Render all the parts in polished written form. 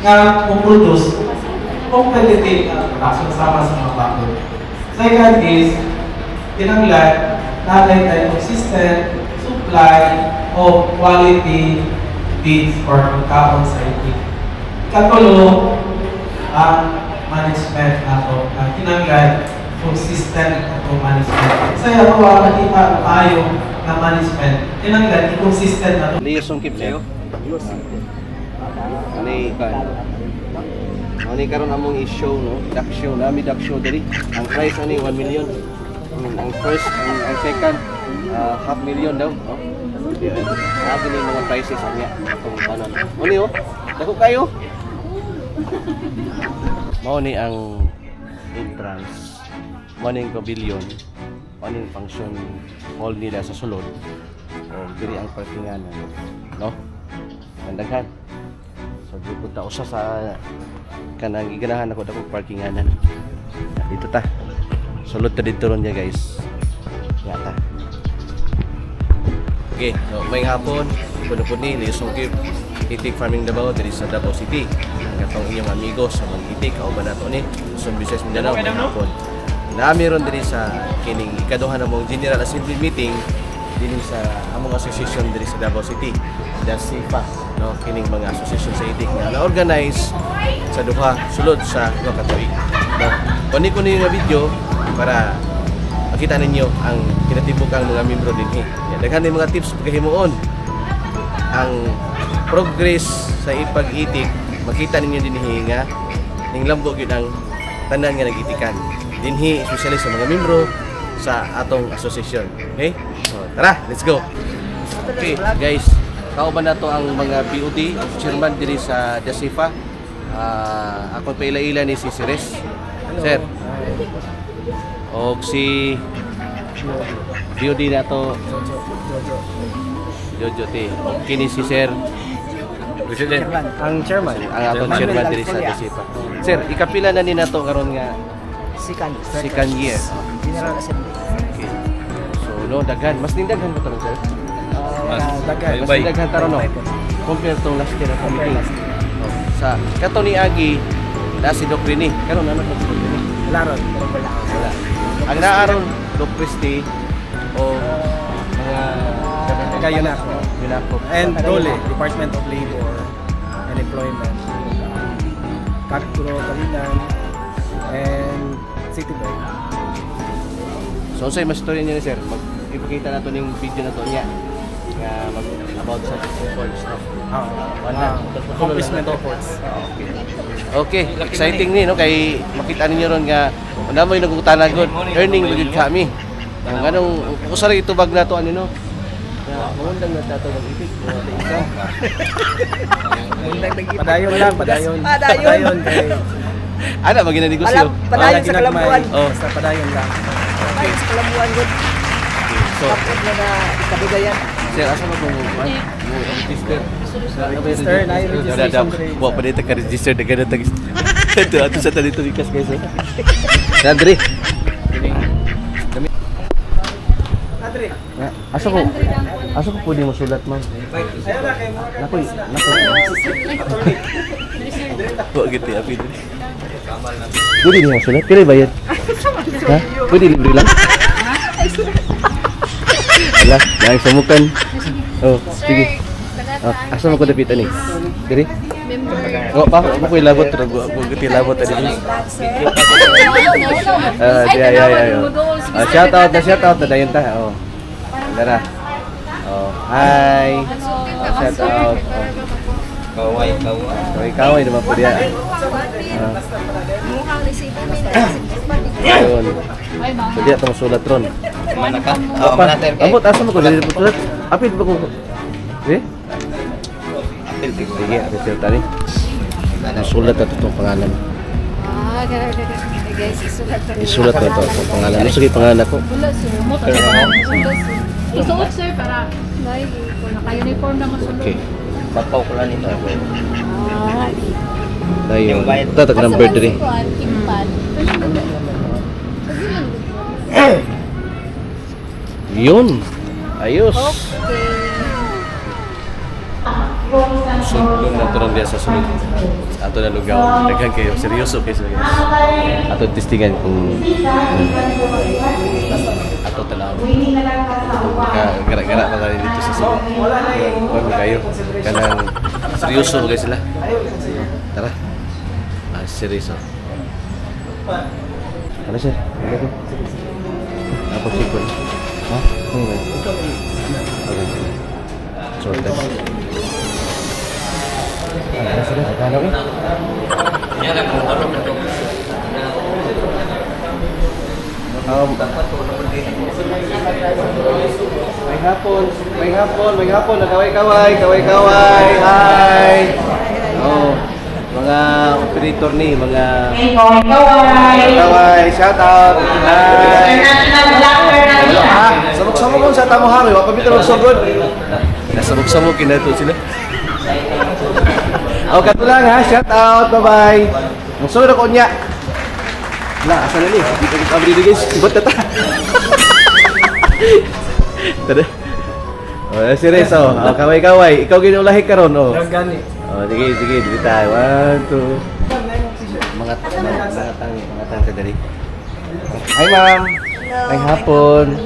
nga produce competitive production sama sa mga bago. Second is, kinanglan natin tayo consistent supply of quality feeds for pagkaon sa itik. Katulo, ang management nato, kinanglan consistent ato management. Saya ko nakita tayo na management, kinanglan i-consistent nato. Leo sungkip sa'yo? Ano karon among i-show, no? Duck show, nami duck show dali. Ang price ani 1 million. Ang first, ang second, 500,000 daw. No? Abi ni mga prices niya. Kung ano. Uli oh. Dako kayo. Mao ni ang entrance. Mao ni ang pavilion. Mao ni ang function hall nila sa sulod. O diri ang parkingan, no? Mandaghan. So punta usa sa kanang iganahan ako dako parkinganan. Dito ta. Sulod ta dito ron niya, guys. Yata. Okay, so may hapon, puno ni Leo Sungkip, Itik Farming Davao diri sa Davao City. Katong inyong amigos sa mga itik kauban nato ni Luzon, Visayas, Mindanao may hapon. Nami ron diri sa kining ikaduha na mong General Assembly meeting dinhi sa among association diri sa Davao City. DASIFA, no, kining mga association sa itik nga na-organize sa duha sulod sa duha ka tuig. No, kuni ko nga video para makita ninyo ang kinatibukang mga membro dinhi. Daghan ni mga tips paghimuon ang progress sa ipag-itik, makita ninyo dinhi nga ning lambo gyud ang tanan nga nagitikan. Dinhi especially sa mga membro sa atong association. Okay? So, tara, let's go. Okay, guys. Kauban na to ang mga POD, chairman diri sa DASIFA. Ako pa ila-ila ni si Sires. Sir. O si POD na to. Jojo ti. O kini si Sir. Ang chairman. Ang atong chairman diri sa DASIFA. Sir, ikapila na ni nato karon nga second year. General Assembly. Okay. So, no, daghan. Mas daghan ba to, sir? Mas daghan taro no. Compare tong last year na meeting. Sa kato ni Agi na si Doc Rini. Karon ano ko si Doc Rini? Wala. Ang naaron Doc Christy o mga Kaya na ako. And Dole, Department of Labor and Employment. Kakuro, Kalinan, and City Bank. So, sa'yo mas story niya ni sir. Ipakita na to ng video na to niya. About sa reports, no? Accomplishment reports. Okay, exciting ni, no? Kay makita ninyo ron nga wala mo yung nagutana good. Earning good kami. Ang anong kusari ito bag na to, ano, no? Mangundang na tato mag-ipig. Padayon lang. Padayon kay... Ano, maging na negosyo? Padayon sa Kalabuan. Basta padayon lang. Padayon sa Kalabuan, good. So, tapos na ikabigayan. sir, asa mo kung register? Register na yung registration rate. Buwa pa dito ka-register na gano'n tagis. Ito, ato sa talito bikas guys. Andre. Andre. Asa ko pwede mo sulat, ma'am? Ayun na, kayo mga Naku. Buwa gitu ya, Pidri. Pwede niyo sulat? Kaya bayad? Ha? Pwede libre lang? Ala, yang semukan. Oh, sige. Asa mo ko dapat ani? Diri? Oh, pa, ako ko ilabot ra go giti labot tadi. Ya. Shout out na dayon ta. Oh. Dara. Oh, hi. Shout out. Kaway naman po diya. Ayun. So diya itong sulat ron. Mana ka? Ambot, asa mo ko dili po sulat? Apil ba ko? Eh? Sige, apil tani. Sulat na itong pangalan. Guys, Isulat na ito itong pangalan. Ano sige pangalan ko? Wala sir, mo to sir. Isuot sir para kung naka-uniform na masunod. Okay. Bapaw ko lang nito. Dayon. Ito tag number 3. Yun. Ayos. Sunod na ito lang diya sa sunod. Ato na lugaw. Daghang kayo. Seryoso kayo sila guys. Ato testingan kung ato talaw. Gara-gara pa rin dito sa sunod. Huwag mo kayo. Kanang seryoso kayo sila. Tara. Seryoso. Ano siya? Apa sih pun? Hah? Enggak. Oke. Sorted. Ada sudah? Ada lagi? Ini ada motor untuk. May hapon, kaway. Hi. Oh, mga operator ni, mga kaway, shout out. Hi. Sabog-sabog kung sa tamo hari, wa pa bitaw magsugod. Nasabog-sabog kinato sila. Oh, kato lang ha, shout out, bye-bye. Magsugod ako niya. Wala, asa na ni? Dito kita abri dito guys, ibot na ta. Tada. Oh, serious oh. Kaway-kaway, ikaw ginulahi karon oh. Gani. Oh, sige, dito tayo. 1, 2. Mga tang sa dali. Hi ma'am. May hapon.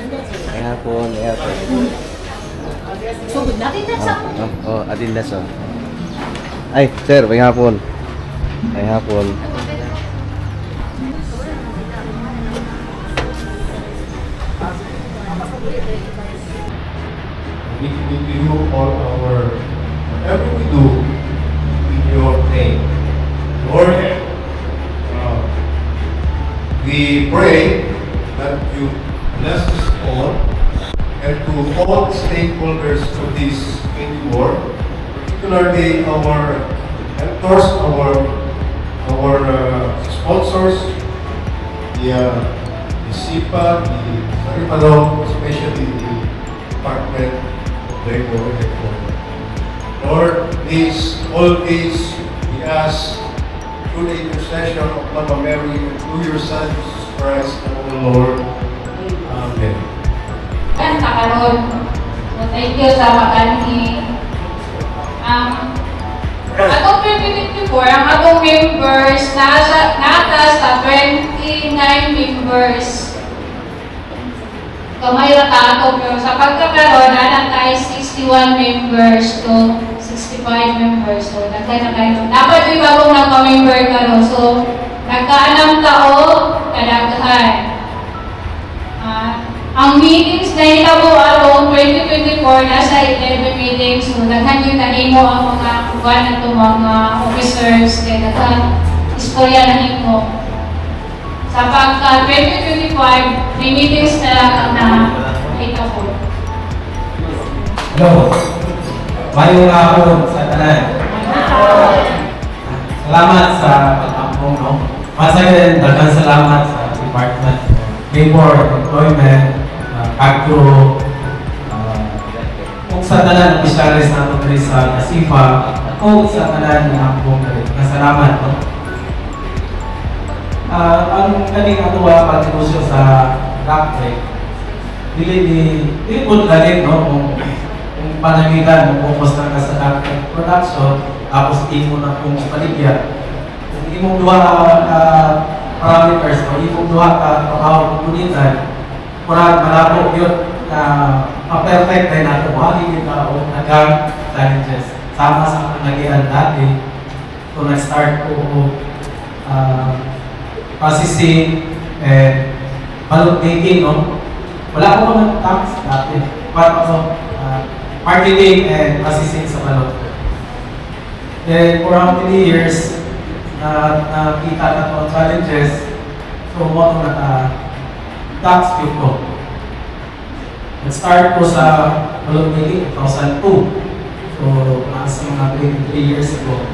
Sugod natin na sa. Oh, Adindas oh. Ay, sir, may hapon. We do all whatever we do in your name. Lord, we pray that you bless us all and to all stakeholders of this war, particularly our mentors, our sponsors, the SIPA, the Saripalong, especially the Department of Labor and Employment. Lord, all these we ask through the intercession of Mama Mary and through your Son Jesus Christ, our Lord. Amen. Kan kakaroon. Thank you sa pag-ani. Atong 2024, ang atong members nata sa 29 members. Kamay ra ta ato pero sa pagkakaroon na tayo 61 members to 65 members. So dagdag na kayo. Dapat yung bagong nagka-member karon. So nagkaanam tao kadaghan. Ang meetings na itabo around 2024 nasa 11 meetings. So daghan yung nahimo ang mga kuwan na ito mga officers kaya daghan istorya na himo. Sa pagka 2025, may meetings na lang ang na-itabo. Hello. Mayong hapon sa tanan. Salamat sa pag-ampong, no? Masaya daghang salamat sa Department of Labor, Employment, Agro, kung sa tanan opisyalis natin rin sa SIPA, kung sa tanan ng ampong rin. Salamat, no? Ang kaning atuwa pag-negosyo sa Rocktrek, dili po galing, no? Kung panamigan, kung focus na ka sa Rocktrek production, tapos imo na kung paligya. Kung imong duha parameters, o imong duha ka trabaho komunitan, kurang malabo yun na ma-perfect na natin buhangin yun na o nagang challenges. Sama sa panagian dati, kung nag-start ko processing and balot making, no? Wala ko mga tax dati. Part of marketing and processing sa balot. Then for how many years na kita na ito ang challenges, so mo na tax cube ko. Nag-start ko sa balot making 2002. So nasa mga 23 years ago.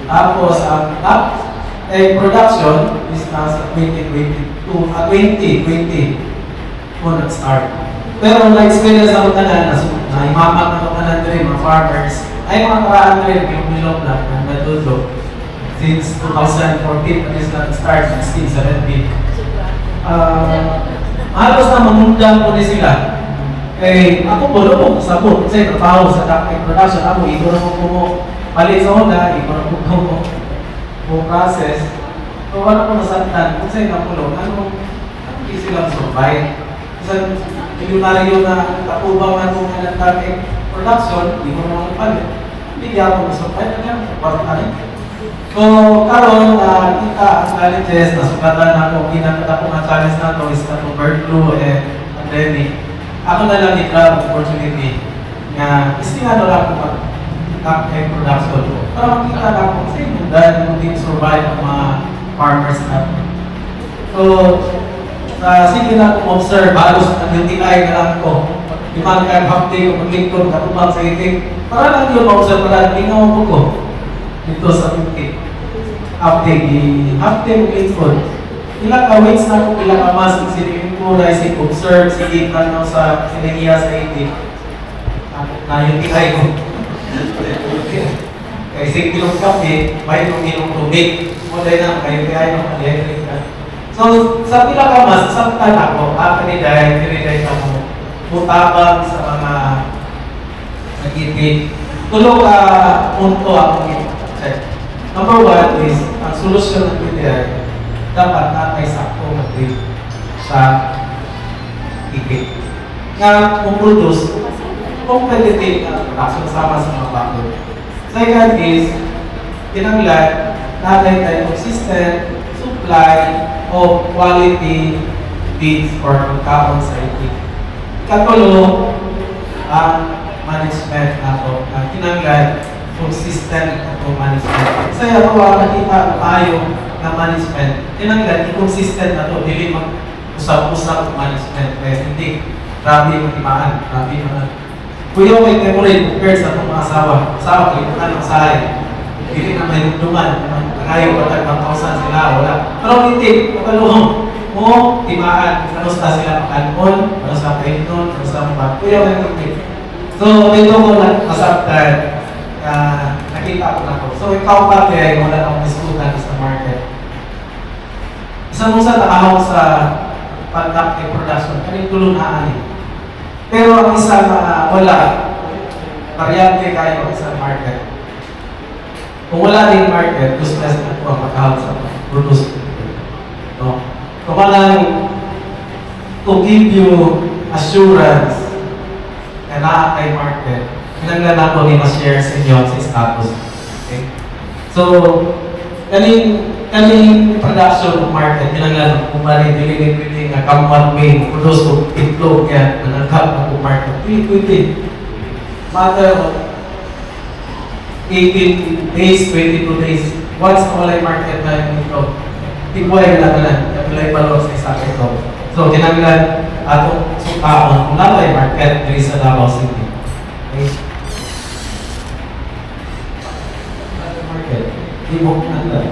Tapos ang tax production is nasa 2020 ko nag-start. Pero na-experience ako tanan, na-imamak na ako tanan rin, mga farmers, ay mga karaan rin, yung milog na, nadudlo. Since 2014, at least nag-start, 16, 17. Halos na mamundang ko din sila. Kay ako po no, sabot kasi trabaho sa duct production ako ito na mo palit sa Honda, ito na mo process. So wala ko nasaktan kung sa'yo na kulong, ano easy lang survive. Kasi milyonaryo na katubang na itong duct production, hindi mo naman palit. Hindi ako survive na yan, kwarta rin. So karon kita ang challenges na sukatan na ako, ginagata ko ang challenge na ito is na bird flu and pandemic. Ako na lang i-grab opportunity na istinado lang ako mag-duct production para makita lang ako kasi dahil hindi survive ang mga farmers natin. So, sige na akong observe, halos nag-UTI na lang ko. Limang kaya hapte ko maglingkod, katubang sa itik. Para lang yun ma-observe, para tingnan ko dito sa itik. Hapte mo lingkod. Ilang ka-weeks na kung ilang ka-mas, sinigin ko na observe, sige tanaw sa sinigiya sa itik. Na UTI ko. Kaya isang kilong kape, may ilong tubig. Mulay na, kayo kaya yung electric ka. So, sa pila ka mas, saktan ako, kiniday ka mo, mutabang sa mga nag-ibig. Tulong ka punto akong i-check. Number one is, ang solusyon ng PTI, dapat natay sakto mag-ibig sa ibig. Nga, produce competitive na production sama sa mga bago. Second is, kinanglan, natin tayo consistent supply of quality feeds or pagkaon sa itik. Katulo, ang management nato. Kinanglan, consistent na management. Kasi ako nakita tayo na management. Kinanglan, inconsistent na ito. Dili mag-usap-usap management. Kaya hindi, grabe yung timaan. Grabe yung kuya ko yung temporary compared sa itong mga asawa. Asawa, kalimutan ng sahay. Hindi na may duman. Nakayo pa tayo 1,000 sila. Wala. Pero hindi, pagkaluhong mo, timaan. Kanusta sila makanon, kanusta painon, kanusta mga. Kuya ko yung temporary. So, dito ko nasabtan. Nakita ko na ko. So, ikaw pa kaya wala akong diskutan sa market. Isa mo sa nakahawak sa pag-duct production, kaning tulong aanin. Pero ang isa na wala, variante kayo ang isang market. Kung wala din market, gusto na sa ako ang makahawak sa produce. No? Kung walang to give you assurance na nakakay market, pinaglan ako ni ma-share sa inyo sa status. Okay? So, kaning production market, pinaglan kung bali dili nga kampan may produce ko itlog kaya nanagkap ako market. Pwede. Matter of 18 days, 22 days. Once na walay market na yung itlog, tigway na lang. Kapilay palo sa isa itlog. So, kinaglan atong sukaon kung nalay market diri sa Davao City. Okay? Market. Di mo nandang.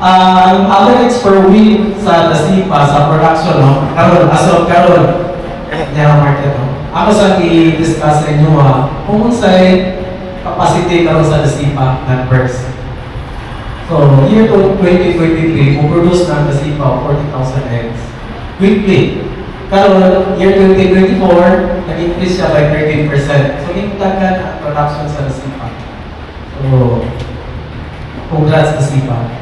Ang average per week sa Dasipa sa production, no? Karon, karon, yung market, no? Ako sa i-discuss sa inyo, kung sa'y capacity karon sa Dasipa numbers. So, year 2023, produce ng Dasipa 40,000 eggs weekly. Karon, year 2024, nag-increase siya by 13%. So, hintagkan ang production sa Dasipa. So, congrats Dasipa.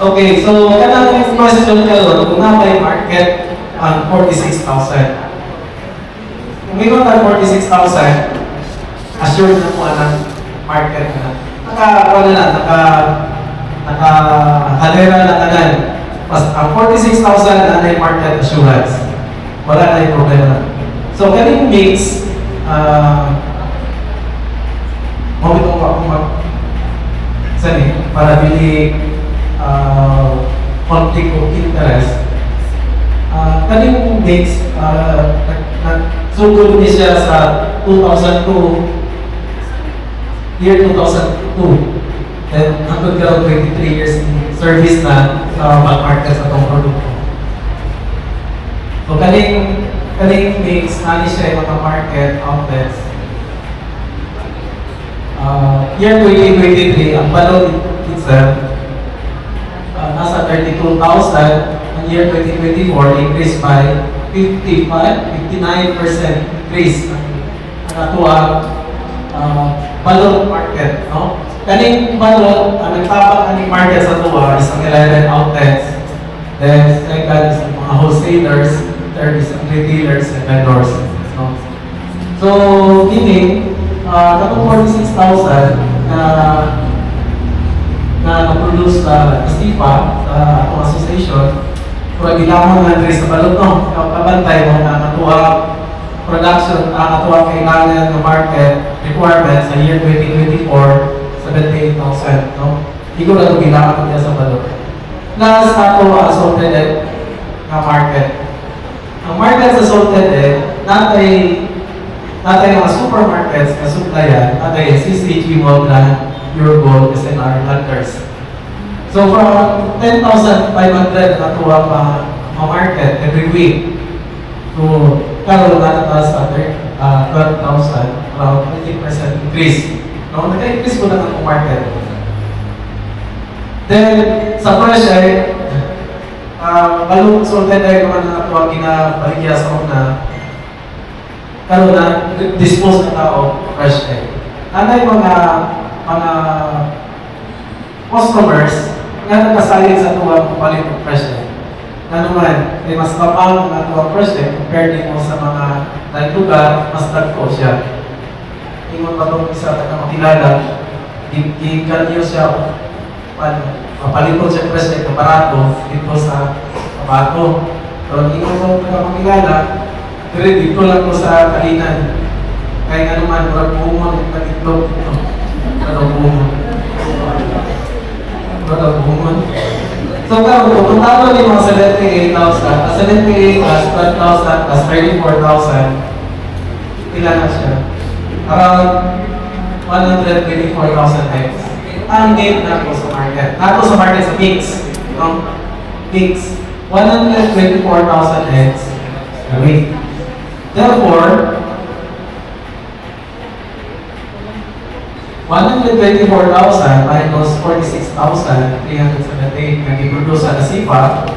Okay, so kanang question karon kung napay market ang 46,000. Kung mayroon ang 46,000, assured na po ang market na. Naka-halera na kanan. Pas ang 46,000 na ay market assurance. Wala na yung problema. So kaning mix, mawitong ko ako para bili conflict of interest. Kaning mix, nagsugod niya siya sa 2002, year 2002. Then, hanggang karoon 23 years in service na sa market sa itong produkto. So, kaning mix, nani siya yung mga market outlets. Year 2023, ang balon itself, nasa 32,000. Ang year 2024, increased by 59% increase ang natuwa balot market, no? Kaning balot, ang nagtabang aning market sa tuwa is ang 11 outlets. Then, second is ang mga wholesalers, third is ang retailers and vendors, no? So, kini, katong 46,000 na na-produce sa SIPA, sa atong association, kung gilamon nga diri sa balot, no? Kabantay mo na natuwa production, natuwa kailangan ng market requirements sa year 2024, 78,000, no? Hindi ko na ito kailangan niya sa balot. Plus, ato assorted egg na market. Ang market sa assorted egg, natay mga supermarkets na supplyan, natay CCG, Walgreens, Eurogold, SNR, Hunters. So, from 10,500 natuwa pa market every week to karon na sa 12,000, around 20% increase. No, nag-increase ko lang ang market. Then, sa fresh egg, balong salted egg naman na ito ang ginabaligya sa una, karon na dispose na tao fresh egg. Anay mga customers nga nagkasalit sa tuwang papalit ng fresh egg. Na naman, ay mas kapal ang tuwang fresh egg compared din mo sa mga dahil lugar, mas nagpo siya. Ingon pa itong isa na makilala, gikan niyo siya mapalipot siya fresh egg na barato dito sa kabato. Pero ingon pa itong makilala, pero dito lang ko sa kalinan. Kaya nga naman, murag bumon, nag-itlog ito. Murag bumon. So, kung talo din mga 78,000, 78 plus 12,000 plus 34,000, ilan na siya? Around 124,000 eggs. Ang game na po sa market. Nato sa market sa pigs. No? Pigs. 124,000 eggs a week. Therefore, 124,000 minus 46,378 na i-produce sa SIPA,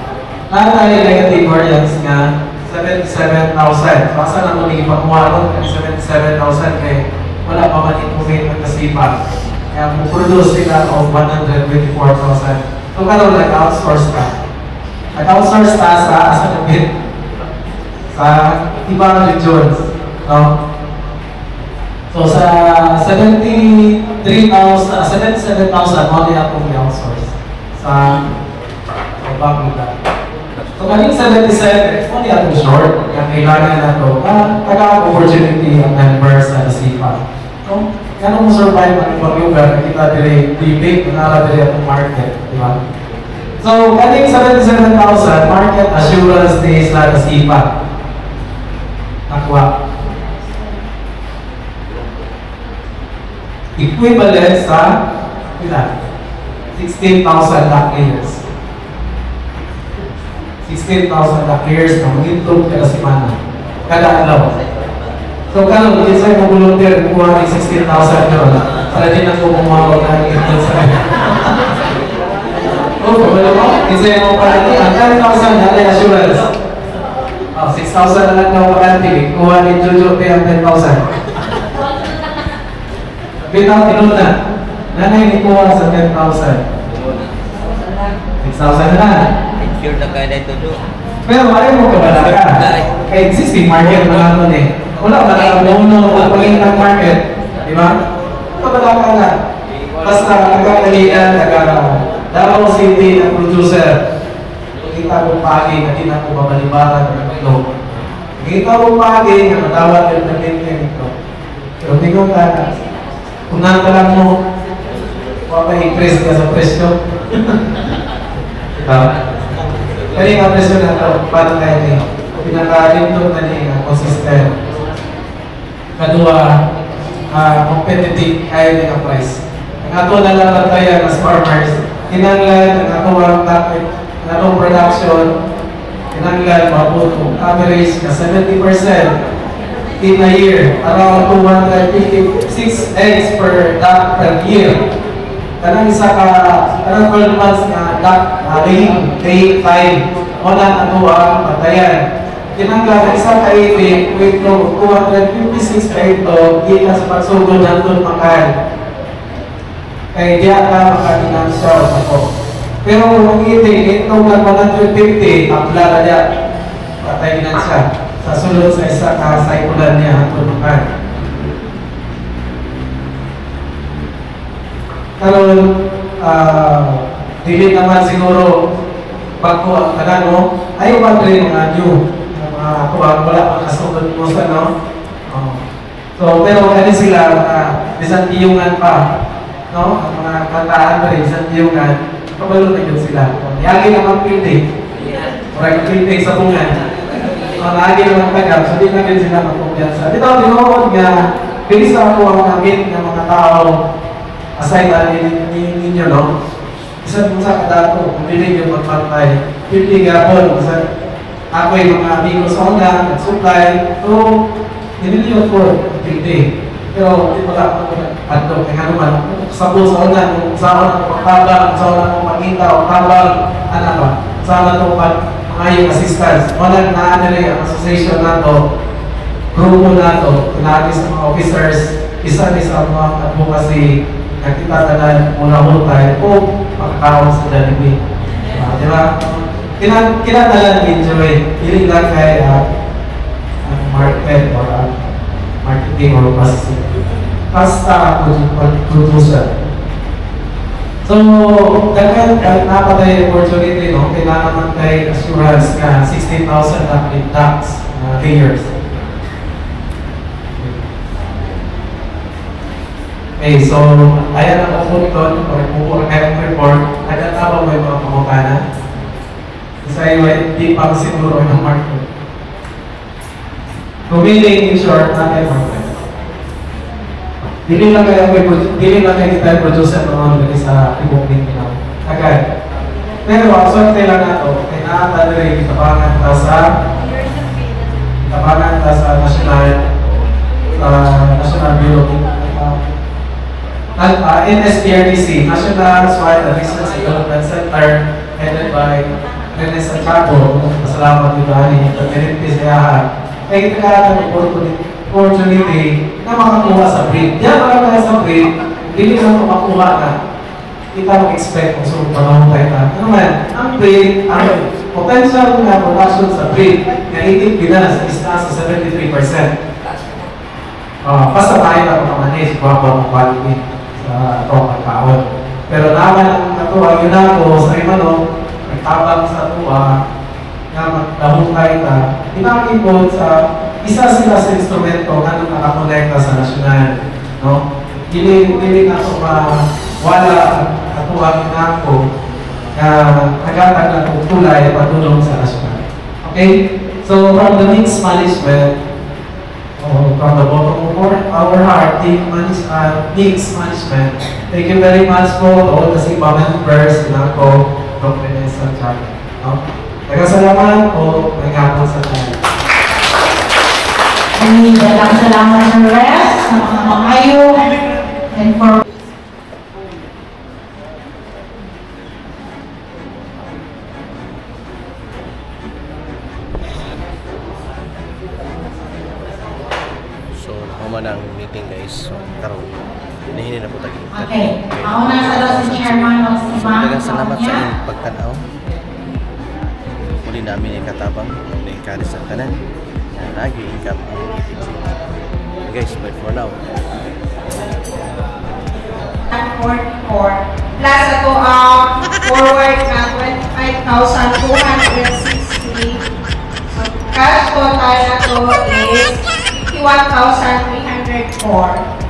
natay negative variance nga 77,000. Basta na ito nagipagmuha ng 77,000 kay wala pa man improvement ng SIPA. Kaya produce sila of 124,000. So, karoon nag-outsource ka. Nag-outsource ka sa asapit sa ibang regions. No? So, sa 77,000, only akong i-outsource sa ibang lugar. So, kaming 77, only akong short. Kaya kailangan na ito. Taga-opportunity ang members sa SIPA. So, kaya mo survive ang ibang lugar, kita dire bibig, nanala dire ang market. Diba? So, kaming 77,000, market assurance days na SIPA. Nakuha. Equivalent sa 16,000 na players. 16,000 na players na mag-improve kada semana. Kada araw. So, kano, isa yung volunteer, kuha ng 16,000 yun. Para din ako kumawag na ito sa akin. O, kabalo mo? Isa yung parang ang 10,000 na assurance. 6,000 na lang daw pakanti. Kuha ni Jojo P ang 10,000. Bitang tinuna. Nanay ni kuha sa 10,000. 6,000 na lang. Sure na kaya na ito do. Pero ayaw mo kabala ka. Kaya existing market na lang nun eh. Wala ba nakabuno o paging ng market? Di ba? Kabala ka na. Basta nagkakalian, Davao City ng producer. Kita ko pagi na din ako babalibaran ng ito. Kita ko pagi na matawag yung natin ito. Pero tingnan ka, kung lang mo, mapa-increase ka sa presyo. Kaya nga presyo na ito, paano tayo niya? Pinaka-limtod na niya, consistent. Kadua, competitive kaya niya ang price. Ang ato na lang tayo as farmers, kinanglan, ang ato ang tapit, ang atong production, kinanglan, mabuto, average na 70%. In a year, around 256 eggs per duck per year. Kanang isa ka, kanang 12 months na grade 5. O na ato ang patayan. Tinanggal ang isang kaibig, with no 256 ka ito, kita sa pagsugod ng tulmakan. Kaya diya ka makadinansya ako. Pero kung ito ng 150, tapla na diya, patay na siya. Sa sulod sa isa ka-cyclan niya ang tulmakan. Karon, dili naman siguro bago ang tanan mo, ayaw ba rin mga new. Ako wala pang kasugod mo sa no? So, pero kani sila, bisantiyungan pa. No? Ang mga kantaan pa rin, bisantiyungan, kabalo na yun sila. Yagi naman pildi. Correct, pildi sa bungan. Lagi naman tagal, so di na rin sila magkumpiyansa. Dito, dinood nga, bilis ako ang nagit ng mga tao, aside ninyo, no? Isa kung sa kadato, kung piling yung magpantay, pildi gapon, ako yung mga amigos sa una, nag-supply, so, hindi yun for pildi. Pero, hindi wala ako nag-adto, kaya naman, sa una, kung saan ako magtabang, kung saan ako makita, o tabang, ano ba, saan ako yung assistance. Wala na ang association na to, grupo na to, tinagi sa mga officers, isa-isa mga advocacy, nakita tanan muna hutay, o makakawag sa Jollibee. Di ba? Kinatalan enjoy, hindi lang kay market or marketing or processing. Basta producer. So, dahil napatay opportunity, no? Kailangan naman kay assurance nga 16,000 na in tax payers. Okay, so, ayan ang upon or pupura kayong report. Nagkataba mo yung mga pamukana. Kasi hindi pa siguro ng market. Kumiling in short, natin market. Dili lang kayo kita producer naman lagi sa ibong nila. Agad. Pero ang swerte lang nato, ay nakatala itabangan ta sa National Bureau NSPRDC, National Soil and Resource Development Center, headed by Rene Santiago. Pasalamat yung dahil yung community sa yahan. Kaya kita ka opportunity na makakuha sa breed. Diyan para tayo sa breed, hindi na makakuha na. Kita mag-expect kung saan panahon tayo na. Ano man, ang breed, ang potential na production sa breed, na 18 Pinas is nasa 73%. Basta tayo na makamanage, babang quality sa itong pagkaon. Pero naman ang natuwa, yun ako sa imano, nagtabang sa tuwa, na magdahong tayo na, pinakipod sa isa sila sa instrumento na nakakonekta sa nasyonal. No? Hindi na ito wala at tuwag na ako na nagatag na itong tulay patulong sa nasyonal. Okay? So, from the mixed management, from the bottom of our heart, mixed management, thank you very much po to all the SIPA members na ako, Dr. Nelson Santiago. No? Nagkasalamat po, may kapon sa tayo. Dalang salamat sa rest, sa mga makayo, and for So, nakuha na ang meeting guys. So, karoon. Hinahinin na po tayo. okay. Ako na sa daw si Chairman of SIPA. Dagang salamat sa inyong pagtanaw. Muli namin yung katabang na encourage sa tanan. Lagi income ang meeting. Guys, but for now. 44 plus ako forward na 25,260. So cash total na to is 51,304.